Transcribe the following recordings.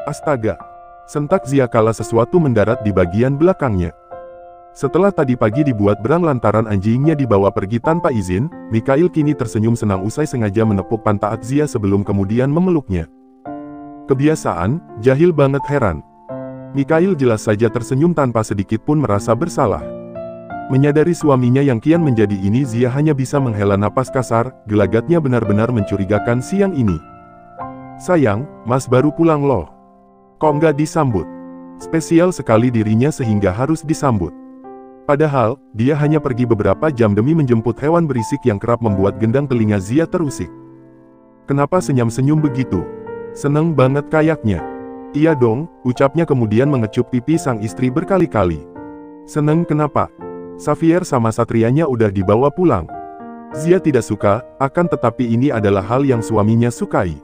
Astaga! Sentak Zia kala sesuatu mendarat di bagian belakangnya. Setelah tadi pagi dibuat berang lantaran anjingnya dibawa pergi tanpa izin, Mikhail kini tersenyum senang usai sengaja menepuk pantat Zia sebelum kemudian memeluknya. Kebiasaan, jahil banget heran. Mikhail jelas saja tersenyum tanpa sedikit pun merasa bersalah. Menyadari suaminya yang kian menjadi ini, Zia hanya bisa menghela napas kasar, gelagatnya benar-benar mencurigakan siang ini. Sayang, Mas baru pulang loh. Kok nggak disambut? Spesial sekali dirinya sehingga harus disambut. Padahal, dia hanya pergi beberapa jam demi menjemput hewan berisik yang kerap membuat gendang telinga Zia terusik. Kenapa senyum-senyum begitu? Seneng banget kayaknya. Iya dong, ucapnya kemudian mengecup pipi sang istri berkali-kali. Seneng kenapa? Xavier sama satrianya udah dibawa pulang. Zia tidak suka, akan tetapi ini adalah hal yang suaminya sukai.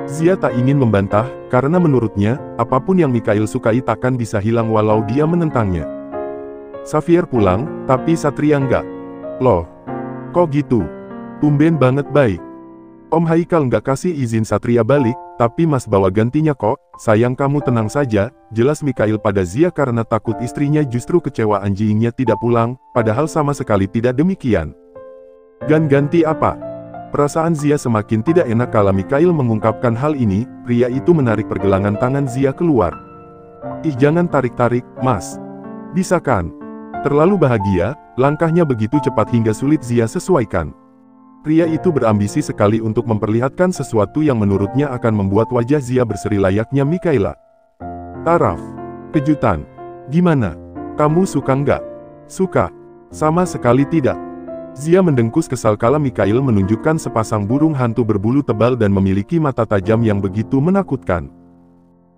Zia tak ingin membantah, karena menurutnya, apapun yang Mikhail sukai takkan bisa hilang walau dia menentangnya. Xavier pulang, tapi Satria enggak. Loh, kok gitu? Tumben banget baik. Om Haikal nggak kasih izin Satria balik, tapi Mas bawa gantinya kok. Sayang kamu tenang saja, jelas Mikhail pada Zia karena takut istrinya justru kecewa anjingnya tidak pulang, padahal sama sekali tidak demikian. Ganti apa? Perasaan Zia semakin tidak enak kala Mikhail mengungkapkan hal ini, pria itu menarik pergelangan tangan Zia keluar. Ih jangan tarik-tarik, Mas. Bisa kan? Terlalu bahagia, langkahnya begitu cepat hingga sulit Zia sesuaikan. Pria itu berambisi sekali untuk memperlihatkan sesuatu yang menurutnya akan membuat wajah Zia berseri layaknya Mikhaila. Taraf. Kejutan. Gimana? Kamu suka nggak? Suka. Sama sekali tidak. Zia mendengkus kesal kala Mikhail menunjukkan sepasang burung hantu berbulu tebal dan memiliki mata tajam yang begitu menakutkan.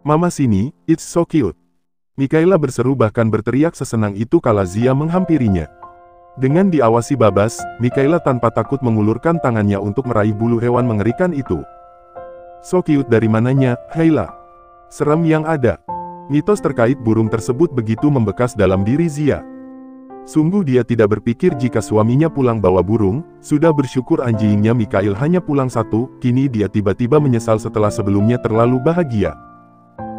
Mama sini, it's so cute. Mikhaila berseru bahkan berteriak sesenang itu kala Zia menghampirinya. Dengan diawasi Babas, Mikhaila tanpa takut mengulurkan tangannya untuk meraih bulu hewan mengerikan itu. So cute dari mananya, Haila? Serem yang ada. Mitos terkait burung tersebut begitu membekas dalam diri Zia. Sungguh dia tidak berpikir jika suaminya pulang bawa burung, sudah bersyukur anjingnya Mikhail hanya pulang satu, kini dia tiba-tiba menyesal setelah sebelumnya terlalu bahagia.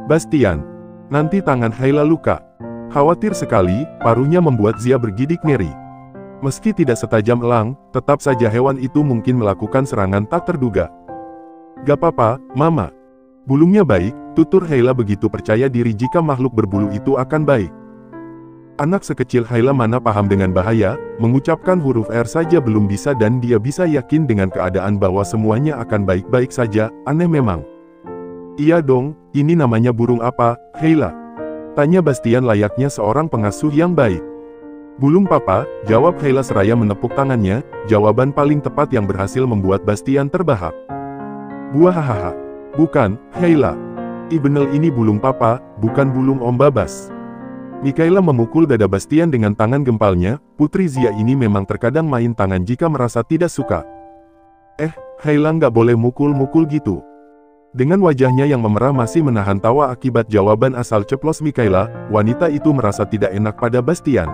Bastian. Nanti tangan Haila luka. Khawatir sekali, paruhnya membuat Zia bergidik ngeri. Meski tidak setajam elang, tetap saja hewan itu mungkin melakukan serangan tak terduga. Gak apa-apa, Mama. Bulungnya baik, tutur Haila begitu percaya diri jika makhluk berbulu itu akan baik. Anak sekecil Haila mana paham dengan bahaya, mengucapkan huruf R saja belum bisa dan dia bisa yakin dengan keadaan bahwa semuanya akan baik-baik saja, aneh memang. Iya dong, ini namanya burung apa, Haila? Tanya Bastian layaknya seorang pengasuh yang baik. Bulung papa, jawab Haila seraya menepuk tangannya, jawaban paling tepat yang berhasil membuat Bastian terbahak. Buahahaha. Bukan, Haila. Bener ini bulung papa, bukan bulung Om Babas. Mikhaila memukul dada Bastian dengan tangan gempalnya, putri Zia ini memang terkadang main tangan jika merasa tidak suka. Haila nggak boleh mukul-mukul gitu. Dengan wajahnya yang memerah masih menahan tawa akibat jawaban asal ceplos Mikhaila, wanita itu merasa tidak enak pada Bastian.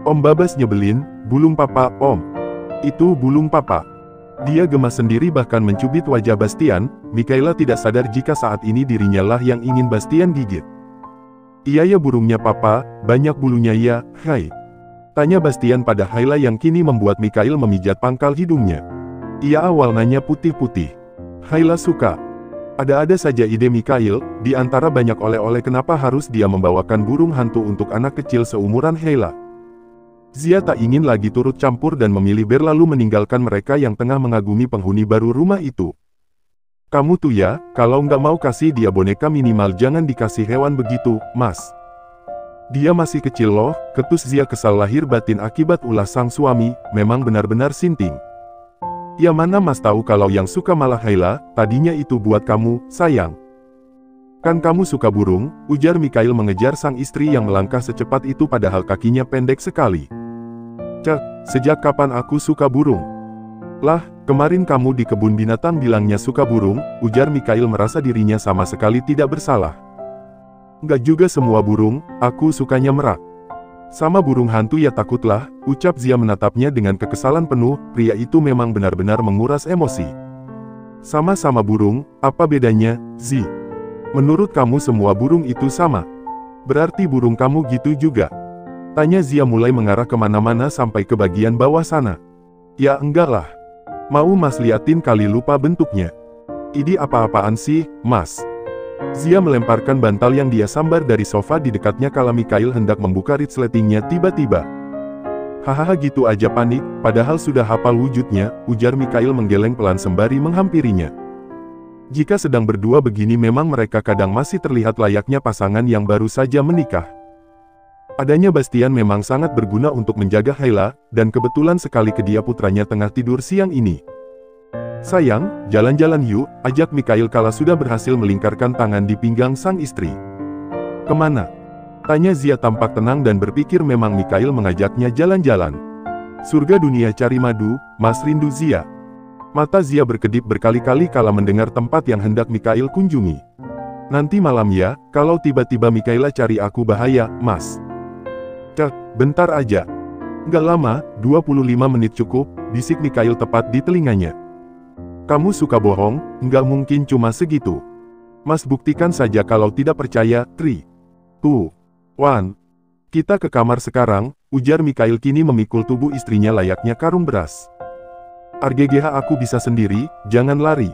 Om Babas nyebelin, bulung papa, Om. Itu bulung papa. Dia gemas sendiri bahkan mencubit wajah Bastian, Mikhaila tidak sadar jika saat ini dirinya lah yang ingin Bastian gigit. Iya ya burungnya papa, banyak bulunya ya, hai. Tanya Bastian pada Haila yang kini membuat Mikhail memijat pangkal hidungnya. Ia awalnya putih-putih. Haila suka. Ada-ada saja ide Mikhail, di antara banyak oleh-oleh kenapa harus dia membawakan burung hantu untuk anak kecil seumuran Haila. Zia tak ingin lagi turut campur dan memilih berlalu meninggalkan mereka yang tengah mengagumi penghuni baru rumah itu. Kamu tuh ya, kalau nggak mau kasih dia boneka minimal jangan dikasih hewan begitu, Mas. Dia masih kecil loh, ketus Zia kesal lahir batin akibat ulah sang suami, memang benar-benar sinting. Ya mana Mas tahu kalau yang suka malah Haila, tadinya itu buat kamu, sayang. Kan kamu suka burung, ujar Mikhail mengejar sang istri yang melangkah secepat itu padahal kakinya pendek sekali. Sejak kapan aku suka burung? Lah, kemarin kamu di kebun binatang bilangnya suka burung, ujar Mikhail merasa dirinya sama sekali tidak bersalah. Nggak juga semua burung, aku sukanya merak. Sama burung hantu ya takutlah, ucap Zia menatapnya dengan kekesalan penuh, pria itu memang benar-benar menguras emosi. Sama-sama burung, apa bedanya, Zi? Menurut kamu semua burung itu sama? Berarti burung kamu gitu juga? Tanya Zia mulai mengarah kemana-mana sampai ke bagian bawah sana. Ya enggak lah. Mau Mas liatin kali lupa bentuknya. Ini apa-apaan sih, Mas? Zia melemparkan bantal yang dia sambar dari sofa di dekatnya kala Mikhail hendak membuka resletingnya tiba-tiba. Hahaha gitu aja panik, padahal sudah hafal wujudnya, ujar Mikhail menggeleng pelan sembari menghampirinya. Jika sedang berdua begini memang mereka kadang masih terlihat layaknya pasangan yang baru saja menikah. Adanya Bastian memang sangat berguna untuk menjaga Haila, dan kebetulan sekali kedua putranya tengah tidur siang ini. Sayang, jalan-jalan yuk, ajak Mikhail kala sudah berhasil melingkarkan tangan di pinggang sang istri. Kemana? Tanya Zia tampak tenang dan berpikir memang Mikhail mengajaknya jalan-jalan. Surga dunia cari madu, Mas rindu Zia. Mata Zia berkedip berkali-kali kala mendengar tempat yang hendak Mikhail kunjungi. Nanti malam ya, kalau tiba-tiba Mikhaila cari aku bahaya, Mas. Cek, bentar aja. Nggak lama, 25 menit cukup, bisik Mikhail tepat di telinganya. Kamu suka bohong, nggak mungkin cuma segitu. Mas buktikan saja kalau tidak percaya, 3, 2, 1. Kita ke kamar sekarang, ujar Mikhail kini memikul tubuh istrinya layaknya karung beras. RGGH aku bisa sendiri, jangan lari.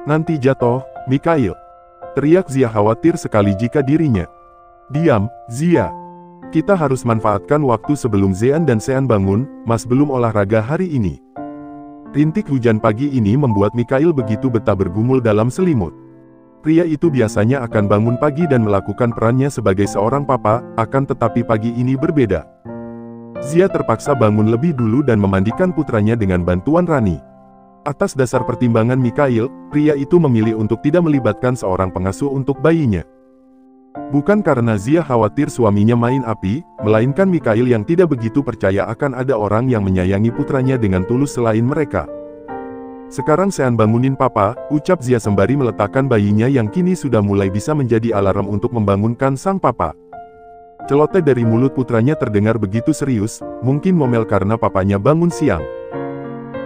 Nanti jatuh, Mikhail. Teriak Zia khawatir sekali jika dirinya. Diam, Zia. Kita harus manfaatkan waktu sebelum Zean dan Sean bangun, Mas belum olahraga hari ini. Rintik hujan pagi ini membuat Mikhail begitu betah bergumul dalam selimut. Pria itu biasanya akan bangun pagi dan melakukan perannya sebagai seorang papa, akan tetapi pagi ini berbeda. Zia terpaksa bangun lebih dulu dan memandikan putranya dengan bantuan Rani. Atas dasar pertimbangan Mikhail, pria itu memilih untuk tidak melibatkan seorang pengasuh untuk bayinya. Bukan karena Zia khawatir suaminya main api, melainkan Mikhail yang tidak begitu percaya akan ada orang yang menyayangi putranya dengan tulus selain mereka. Sekarang Sean bangunin papa, ucap Zia sembari meletakkan bayinya yang kini sudah mulai bisa menjadi alarm untuk membangunkan sang papa. Celoteh dari mulut putranya terdengar begitu serius, mungkin ngomel karena papanya bangun siang.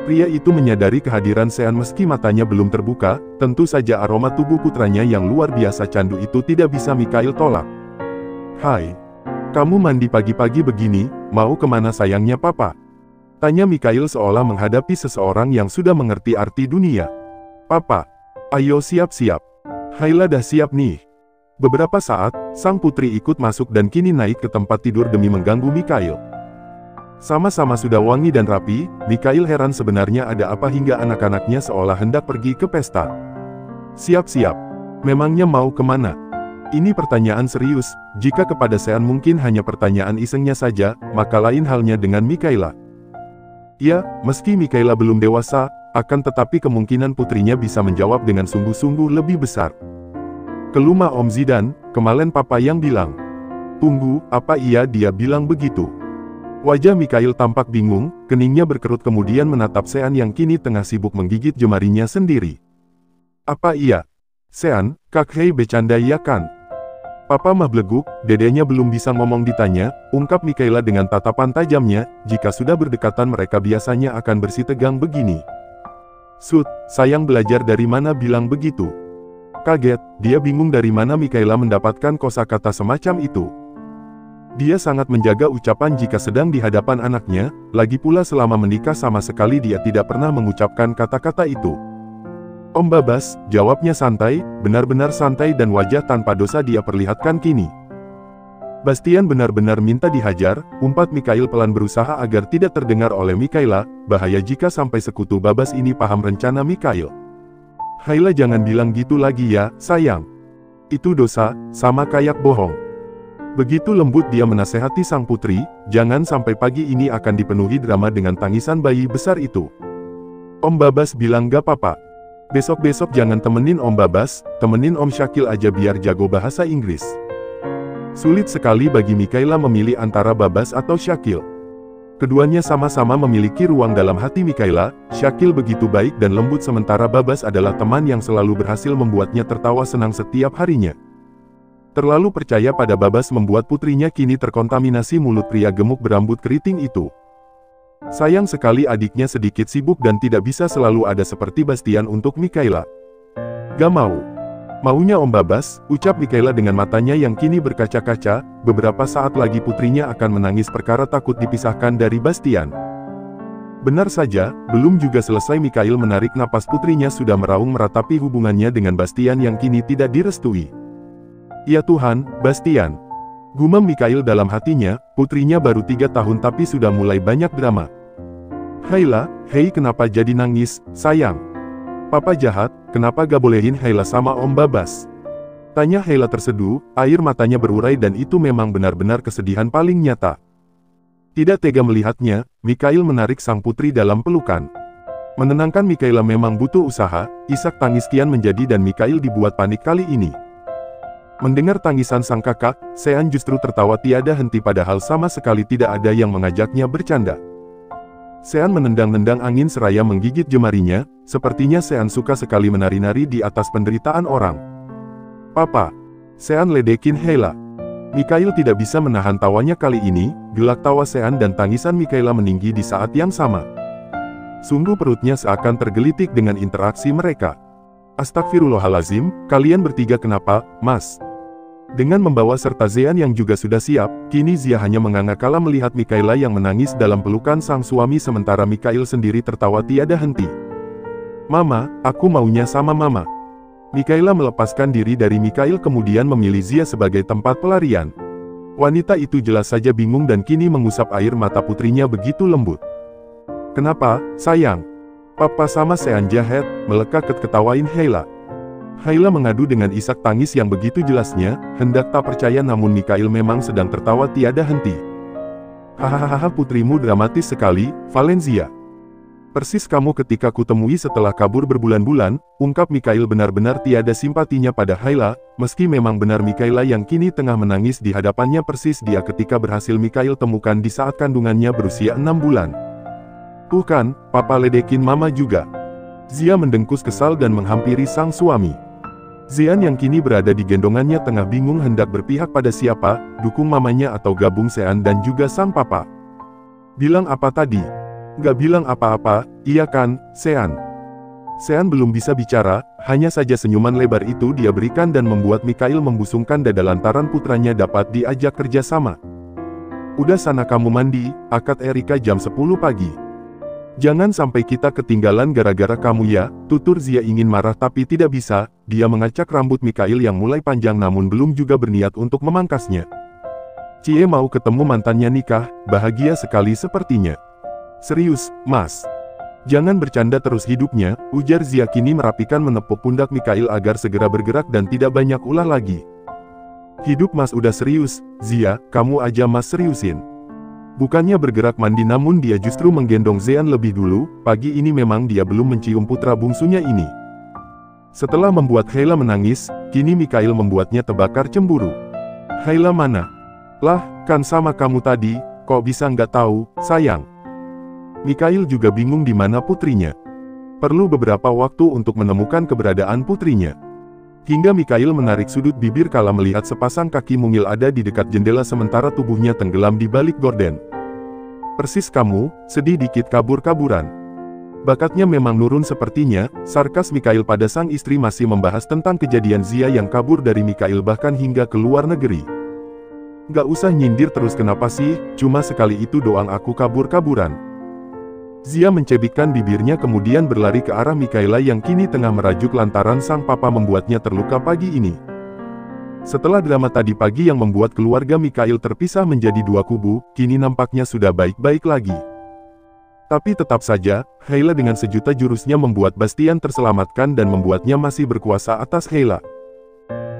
Pria itu menyadari kehadiran Sean meski matanya belum terbuka, tentu saja aroma tubuh putranya yang luar biasa candu itu tidak bisa Mikhail tolak. Hai, kamu mandi pagi-pagi begini, mau kemana sayangnya papa? Tanya Mikhail seolah menghadapi seseorang yang sudah mengerti arti dunia. Papa, ayo siap-siap. Haila dah siap nih. Beberapa saat, sang putri ikut masuk dan kini naik ke tempat tidur demi mengganggu Mikhail. Sama-sama sudah wangi dan rapi, Mikhail heran sebenarnya ada apa hingga anak-anaknya seolah hendak pergi ke pesta. Siap-siap. Memangnya mau kemana? Ini pertanyaan serius, jika kepada Sean mungkin hanya pertanyaan isengnya saja, maka lain halnya dengan Mikhaila. Ya, meski Mikhaila belum dewasa, akan tetapi kemungkinan putrinya bisa menjawab dengan sungguh-sungguh lebih besar. Keluma Om Zidan, kemarin papa yang bilang. Tunggu, apa iya dia bilang begitu? Wajah Mikhail tampak bingung, keningnya berkerut kemudian menatap Sean yang kini tengah sibuk menggigit jemarinya sendiri. Apa iya? Sean, Kak Hei bercanda ya kan? Papa mah beleguk, dedenya belum bisa ngomong ditanya, ungkap Mikhaila dengan tatapan tajamnya, jika sudah berdekatan mereka biasanya akan bersih tegang begini. Sud, sayang belajar dari mana bilang begitu? Kaget, dia bingung dari mana Mikhaila mendapatkan kosakata semacam itu. Dia sangat menjaga ucapan jika sedang di hadapan anaknya, lagi pula selama menikah sama sekali dia tidak pernah mengucapkan kata-kata itu. Om Babas, jawabnya santai, benar-benar santai dan wajah tanpa dosa dia perlihatkan kini. Bastian benar-benar minta dihajar, umpat Mikhail pelan berusaha agar tidak terdengar oleh Mikhaila, bahaya jika sampai sekutu Babas ini paham rencana Mikhail. Haila jangan bilang gitu lagi ya, sayang. Itu dosa, sama kayak bohong. Begitu lembut dia menasehati sang putri, jangan sampai pagi ini akan dipenuhi drama dengan tangisan bayi besar itu. Om Babas bilang gak apa-apa. Besok-besok jangan temenin Om Babas, temenin Om Syakil aja biar jago bahasa Inggris. Sulit sekali bagi Mikhaila memilih antara Babas atau Syakil. Keduanya sama-sama memiliki ruang dalam hati Mikhaila, Syakil begitu baik dan lembut sementara Babas adalah teman yang selalu berhasil membuatnya tertawa senang setiap harinya. Terlalu percaya pada Babas membuat putrinya kini terkontaminasi mulut pria gemuk berambut keriting itu. Sayang sekali adiknya sedikit sibuk dan tidak bisa selalu ada seperti Bastian untuk Mikhaila. Gak mau. Maunya Om Babas, ucap Mikaela dengan matanya yang kini berkaca-kaca, beberapa saat lagi putrinya akan menangis perkara takut dipisahkan dari Bastian. Benar saja, belum juga selesai Mikael menarik napas putrinya sudah meraung meratapi hubungannya dengan Bastian yang kini tidak direstui. Ya Tuhan, Bastian. Gumam Mikael dalam hatinya, putrinya baru 3 tahun tapi sudah mulai banyak drama. Haila, hei kenapa jadi nangis, sayang? Papa jahat, kenapa gak bolehin Haila sama Om Babas? Tanya Haila terseduh, air matanya berurai dan itu memang benar-benar kesedihan paling nyata. Tidak tega melihatnya, Mikael menarik sang putri dalam pelukan. Menenangkan Mikaela memang butuh usaha, isak tangis kian menjadi dan Mikael dibuat panik kali ini. Mendengar tangisan sang kakak, Sean justru tertawa tiada henti padahal sama sekali tidak ada yang mengajaknya bercanda. Sean menendang-nendang angin seraya menggigit jemarinya, sepertinya Sean suka sekali menari-nari di atas penderitaan orang. Papa. Sean ledekin Haila. Mikael tidak bisa menahan tawanya kali ini, gelak tawa Sean dan tangisan Mikaela meninggi di saat yang sama. Sungguh perutnya seakan tergelitik dengan interaksi mereka. Astagfirullahalazim, kalian bertiga kenapa, Mas? Dengan membawa serta Zean yang juga sudah siap, kini Zia hanya menganga kala melihat Mikaela yang menangis dalam pelukan sang suami sementara Mikael sendiri tertawa tiada henti. Mama, aku maunya sama Mama. Mikaela melepaskan diri dari Mikael kemudian memilih Zia sebagai tempat pelarian. Wanita itu jelas saja bingung dan kini mengusap air mata putrinya begitu lembut. Kenapa, sayang? Papa sama Sean jahat, melekak ketawain Haila. Haila mengadu dengan isak tangis yang begitu jelasnya, hendak tak percaya namun Mikael memang sedang tertawa tiada henti. Hahaha putrimu dramatis sekali, Valencia. Persis kamu ketika kutemui setelah kabur berbulan-bulan, ungkap Mikael benar-benar tiada simpatinya pada Haila, meski memang benar Mikaela yang kini tengah menangis di hadapannya persis dia ketika berhasil Mikael temukan di saat kandungannya berusia 6 bulan. Tuh kan, papa ledekin mama juga. Zia mendengkus kesal dan menghampiri sang suami. Zean yang kini berada di gendongannya tengah bingung hendak berpihak pada siapa, dukung mamanya atau gabung Sean dan juga sang papa. Bilang apa tadi? Gak bilang apa-apa, iya kan, Sean? Sean belum bisa bicara, hanya saja senyuman lebar itu dia berikan dan membuat Mikael membusungkan dada lantaran putranya dapat diajak kerja sama. Udah sana kamu mandi, akad Erika jam 10 pagi. Jangan sampai kita ketinggalan gara-gara kamu ya, tutur Zia ingin marah tapi tidak bisa, dia mengacak rambut Mikael yang mulai panjang namun belum juga berniat untuk memangkasnya. Cie mau ketemu mantannya nikah, bahagia sekali sepertinya. Serius, Mas. Jangan bercanda terus hidupnya, ujar Zia kini merapikan menepuk pundak Mikael agar segera bergerak dan tidak banyak ulah lagi. Hidup Mas udah serius, Zia, kamu aja Mas seriusin. Bukannya bergerak mandi namun dia justru menggendong Zean lebih dulu, pagi ini memang dia belum mencium putra bungsunya ini. Setelah membuat Haila menangis, kini Mikael membuatnya terbakar cemburu. Haila mana? Lah, kan sama kamu tadi, kok bisa nggak tahu, sayang? Mikael juga bingung di mana putrinya. Perlu beberapa waktu untuk menemukan keberadaan putrinya. Hingga Mikael menarik sudut bibir kala melihat sepasang kaki mungil ada di dekat jendela sementara tubuhnya tenggelam di balik gorden. Persis kamu, sedih dikit kabur-kaburan. Bakatnya memang nurun sepertinya, sarkas Mikael pada sang istri masih membahas tentang kejadian Zia yang kabur dari Mikael bahkan hingga ke luar negeri. Gak usah nyindir terus kenapa sih, cuma sekali itu doang aku kabur-kaburan. Zia mencebikkan bibirnya kemudian berlari ke arah Mikaela yang kini tengah merajuk lantaran sang papa membuatnya terluka pagi ini. Setelah drama tadi pagi yang membuat keluarga Mikael terpisah menjadi dua kubu, kini nampaknya sudah baik-baik lagi. Tapi tetap saja, Haila dengan sejuta jurusnya membuat Bastian terselamatkan dan membuatnya masih berkuasa atas Haila.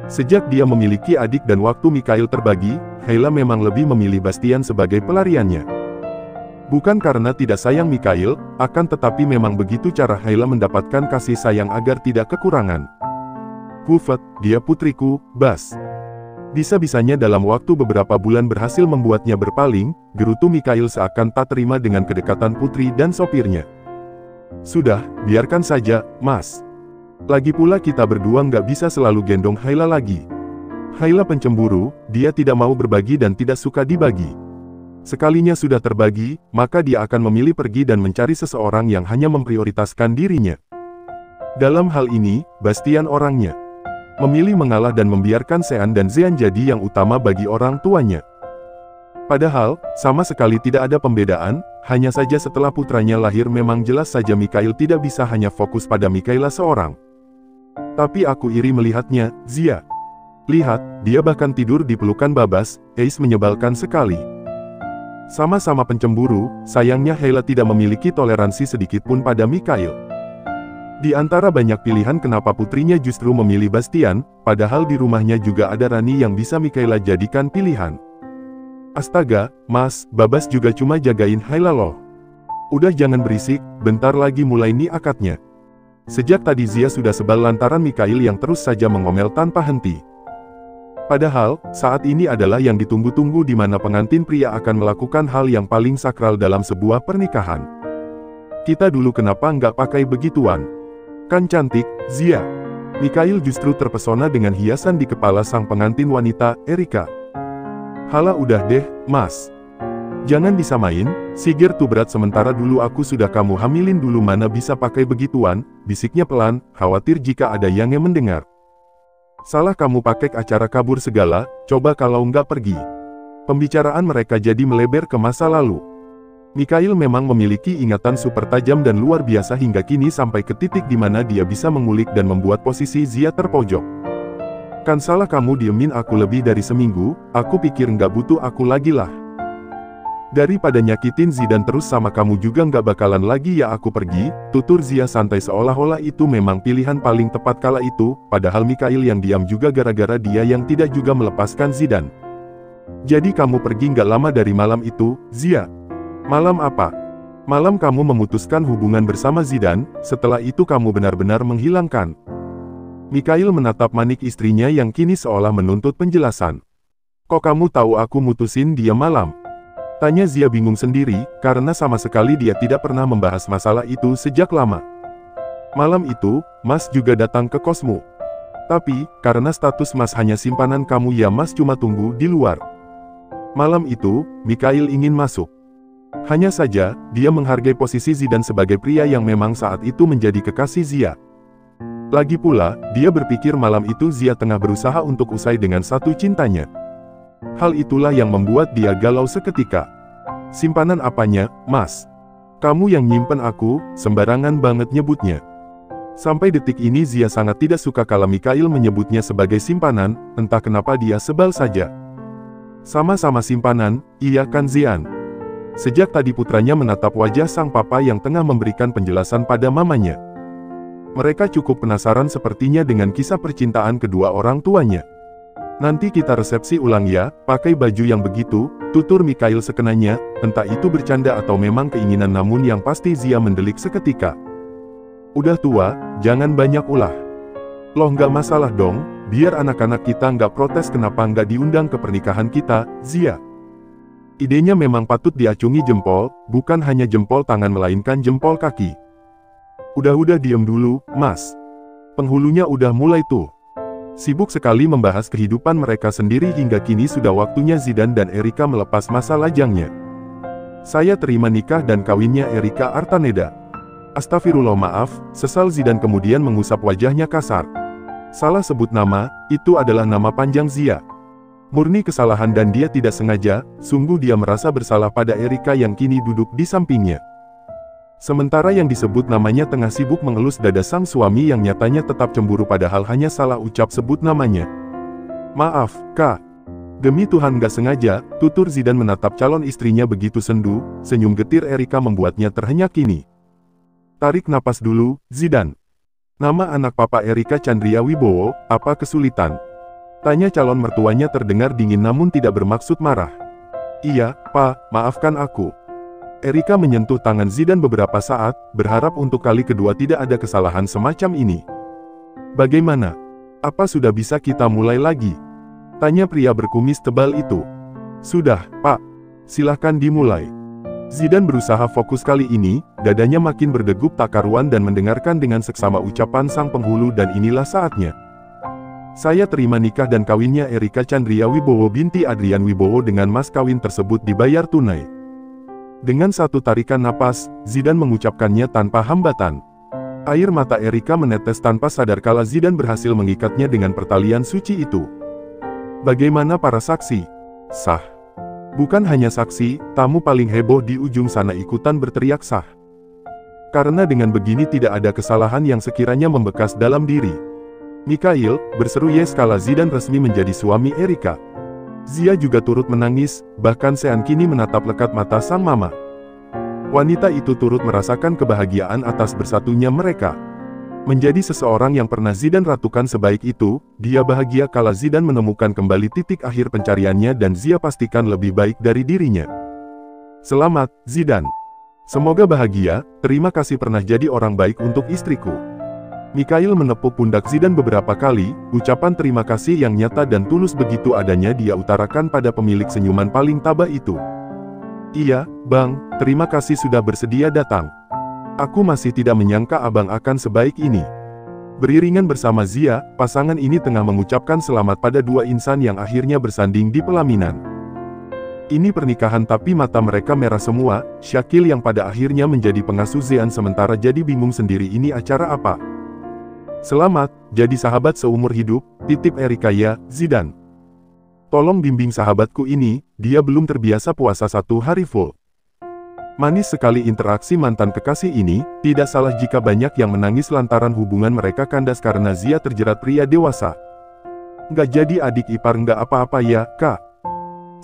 Sejak dia memiliki adik dan waktu Mikael terbagi, Haila memang lebih memilih Bastian sebagai pelariannya. Bukan karena tidak sayang Mikael, akan tetapi memang begitu cara Haila mendapatkan kasih sayang agar tidak kekurangan. Hufet, dia putriku, Bas. Bisa-bisanya dalam waktu beberapa bulan berhasil membuatnya berpaling, gerutu Mikael seakan tak terima dengan kedekatan putri dan sopirnya. Sudah, biarkan saja, Mas. Lagi pula kita berdua nggak bisa selalu gendong Haila lagi. Haila pencemburu, dia tidak mau berbagi dan tidak suka dibagi. Sekalinya sudah terbagi, maka dia akan memilih pergi dan mencari seseorang yang hanya memprioritaskan dirinya. Dalam hal ini, Bastian orangnya. Memilih mengalah dan membiarkan Sean dan Zean jadi yang utama bagi orang tuanya. Padahal, sama sekali tidak ada pembedaan, hanya saja setelah putranya lahir memang jelas saja Mikhail tidak bisa hanya fokus pada Mikhaila seorang. Tapi aku iri melihatnya, Zia. Lihat, dia bahkan tidur di pelukan Babas, Ace menyebalkan sekali. Sama-sama pencemburu, sayangnya Hayla tidak memiliki toleransi sedikitpun pada Mikhail. Di antara banyak pilihan kenapa putrinya justru memilih Bastian, padahal di rumahnya juga ada Rani yang bisa Mikhaila jadikan pilihan. Astaga, Mas, Babas juga cuma jagain Hayla loh. Udah jangan berisik, bentar lagi mulai nih akadnya. Sejak tadi Zia sudah sebal lantaran Mikhail yang terus saja mengomel tanpa henti. Padahal, saat ini adalah yang ditunggu-tunggu di mana pengantin pria akan melakukan hal yang paling sakral dalam sebuah pernikahan. Kita dulu kenapa nggak pakai begituan? Kan cantik, Zia. Mikhail justru terpesona dengan hiasan di kepala sang pengantin wanita, Erika. Hala udah deh, Mas. Jangan disamain, Siger tuh berat sementara dulu aku sudah kamu hamilin dulu mana bisa pakai begituan, bisiknya pelan, khawatir jika ada yang mendengar. Salah kamu pakai acara kabur segala, coba kalau nggak pergi. Pembicaraan mereka jadi melebar ke masa lalu. Mikhail memang memiliki ingatan super tajam dan luar biasa hingga kini sampai ke titik di mana dia bisa mengulik dan membuat posisi Zia terpojok. Kan salah kamu diemin aku lebih dari seminggu, aku pikir nggak butuh aku lagi lah. Daripada nyakitin Zidan terus sama kamu juga nggak bakalan lagi ya aku pergi, tutur Zia santai seolah-olah itu memang pilihan paling tepat kala itu, padahal Mikhail yang diam juga gara-gara dia yang tidak juga melepaskan Zidan. Jadi kamu pergi nggak lama dari malam itu, Zia? Malam apa? Malam kamu memutuskan hubungan bersama Zidan, setelah itu kamu benar-benar menghilangkan. Mikhail menatap manik istrinya yang kini seolah menuntut penjelasan. Kok kamu tahu aku mutusin dia malam? Tanya Zia bingung sendiri, karena sama sekali dia tidak pernah membahas masalah itu sejak lama. Malam itu, Mas juga datang ke kosmu. Tapi, karena status Mas hanya simpanan kamu ya Mas cuma tunggu di luar. Malam itu, Mikhail ingin masuk. Hanya saja, dia menghargai posisi Zidan sebagai pria yang memang saat itu menjadi kekasih Zia. Lagi pula, dia berpikir malam itu Zia tengah berusaha untuk usai dengan satu cintanya. Hal itulah yang membuat dia galau seketika. Simpanan apanya, Mas? Kamu yang nyimpen aku, sembarangan banget nyebutnya. Sampai detik ini Zia sangat tidak suka kalau Mikhail menyebutnya sebagai simpanan, entah kenapa dia sebal saja. Sama-sama simpanan, iya kan Zian? Sejak tadi putranya menatap wajah sang papa yang tengah memberikan penjelasan pada mamanya. Mereka cukup penasaran sepertinya dengan kisah percintaan kedua orang tuanya. Nanti kita resepsi ulang ya, pakai baju yang begitu, tutur Mikhail sekenanya, entah itu bercanda atau memang keinginan namun yang pasti Zia mendelik seketika. Udah tua, jangan banyak ulah. Loh nggak masalah dong, biar anak-anak kita nggak protes kenapa nggak diundang ke pernikahan kita, Zia. Idenya memang patut diacungi jempol, bukan hanya jempol tangan melainkan jempol kaki. Udah diem dulu, Mas. Penghulunya udah mulai tuh. Sibuk sekali membahas kehidupan mereka sendiri hingga kini sudah waktunya Zidan dan Erika melepas masa lajangnya. Saya terima nikah dan kawinnya Erika Artaneda. Astagfirullah maaf, sesal Zidan kemudian mengusap wajahnya kasar. Salah sebut nama, itu adalah nama panjang Zia. Murni kesalahan dan dia tidak sengaja, sungguh dia merasa bersalah pada Erika yang kini duduk di sampingnya. Sementara yang disebut namanya tengah sibuk mengelus dada sang suami yang nyatanya tetap cemburu padahal hanya salah ucap sebut namanya. Maaf, Kak. Demi Tuhan gak sengaja, tutur Zidan menatap calon istrinya begitu sendu, senyum getir Erika membuatnya terhenyak kini. Tarik napas dulu, Zidan. Nama anak papa Erika Chandria Wibowo, apa kesulitan? Tanya calon mertuanya terdengar dingin namun tidak bermaksud marah. Iya, Pak, maafkan aku. Erika menyentuh tangan Zidan beberapa saat, berharap untuk kali kedua tidak ada kesalahan semacam ini. Bagaimana? Apa sudah bisa kita mulai lagi? Tanya pria berkumis tebal itu. Sudah, Pak. Silahkan dimulai. Zidan berusaha fokus kali ini, dadanya makin berdegup tak karuan dan mendengarkan dengan seksama ucapan sang penghulu dan inilah saatnya. Saya terima nikah dan kawinnya Erika Chandria Wibowo binti Adrian Wibowo dengan mas kawin tersebut dibayar tunai. Dengan satu tarikan napas, Zidan mengucapkannya tanpa hambatan. Air mata Erika menetes tanpa sadar kala Zidane berhasil mengikatnya dengan pertalian suci itu. Bagaimana para saksi? Sah. Bukan hanya saksi, tamu paling heboh di ujung sana ikutan berteriak sah. Karena dengan begini tidak ada kesalahan yang sekiranya membekas dalam diri Mikhail, berseru yes kala Zidane resmi menjadi suami Erika. Zia juga turut menangis, bahkan Sean kini menatap lekat mata sang mama. Wanita itu turut merasakan kebahagiaan atas bersatunya mereka. Menjadi seseorang yang pernah Zidane ratukan sebaik itu, dia bahagia kala Zidane menemukan kembali titik akhir pencariannya dan Zia pastikan lebih baik dari dirinya. Selamat, Zidane. Semoga bahagia, terima kasih pernah jadi orang baik untuk istriku. Mikhail menepuk pundak Zidane beberapa kali, ucapan terima kasih yang nyata dan tulus begitu adanya dia utarakan pada pemilik senyuman paling tabah itu. Iya, Bang, terima kasih sudah bersedia datang. Aku masih tidak menyangka abang akan sebaik ini. Beriringan bersama Zia, pasangan ini tengah mengucapkan selamat pada dua insan yang akhirnya bersanding di pelaminan. Ini pernikahan tapi mata mereka merah semua, Shakil yang pada akhirnya menjadi pengasuh Zean sementara jadi bingung sendiri ini acara apa. Selamat, jadi sahabat seumur hidup, titip Erika ya, Zidane. Tolong bimbing sahabatku ini, dia belum terbiasa puasa 1 hari full. Manis sekali interaksi mantan kekasih ini, tidak salah jika banyak yang menangis lantaran hubungan mereka kandas karena Zia terjerat pria dewasa. Nggak jadi adik ipar nggak apa-apa ya, Kak.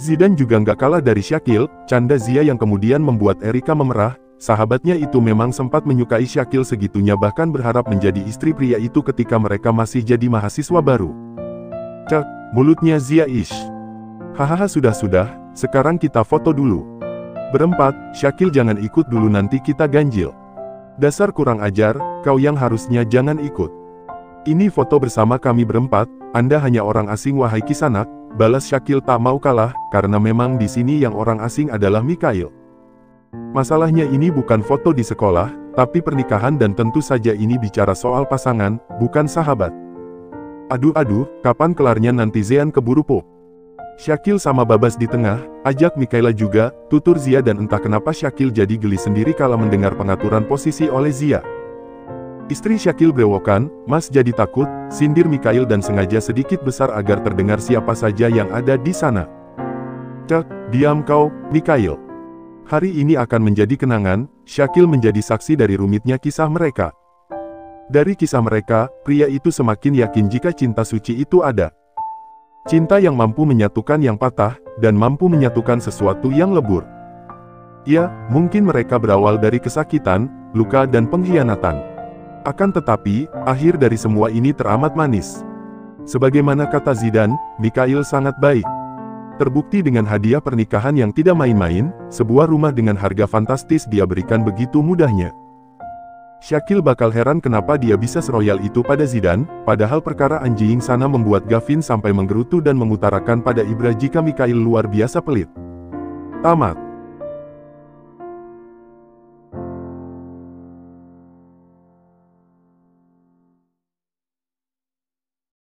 Zidane juga nggak kalah dari Shakil, canda Zia yang kemudian membuat Erika memerah. Sahabatnya itu memang sempat menyukai Shakil segitunya bahkan berharap menjadi istri pria itu ketika mereka masih jadi mahasiswa baru. Cek, mulutnya Zia ish. Hahaha sudah, sekarang kita foto dulu. Berempat, Shakil jangan ikut dulu nanti kita ganjil. Dasar kurang ajar, kau yang harusnya jangan ikut. Ini foto bersama kami berempat, Anda hanya orang asing wahai Kisanak, balas Shakil tak mau kalah, karena memang di sini yang orang asing adalah Mikhail. Masalahnya ini bukan foto di sekolah, tapi pernikahan dan tentu saja ini bicara soal pasangan, bukan sahabat. Aduh, kapan kelarnya nanti Zean keburu pop. Shakil sama Babas di tengah, ajak Mikhaila juga, tutur Zia dan entah kenapa Shakil jadi geli sendiri kala mendengar pengaturan posisi oleh Zia. Istri Shakil berewokan, Mas jadi takut, sindir Mikhail dan sengaja sedikit besar agar terdengar siapa saja yang ada di sana. Cek, diam kau, Mikhail. Hari ini akan menjadi kenangan, Shakil menjadi saksi dari rumitnya kisah mereka. Dari kisah mereka, pria itu semakin yakin jika cinta suci itu ada. Cinta yang mampu menyatukan yang patah, dan mampu menyatukan sesuatu yang lebur. Ya, mungkin mereka berawal dari kesakitan, luka dan pengkhianatan. Akan tetapi, akhir dari semua ini teramat manis. Sebagaimana kata Zidane, Mikhail sangat baik. Terbukti dengan hadiah pernikahan yang tidak main-main, sebuah rumah dengan harga fantastis dia berikan begitu mudahnya. Shakil bakal heran kenapa dia bisa seroyal itu pada Zidane, padahal perkara anjing sana membuat Gavin sampai menggerutu dan mengutarakan pada Ibra jika Mikhail luar biasa pelit. Tamat.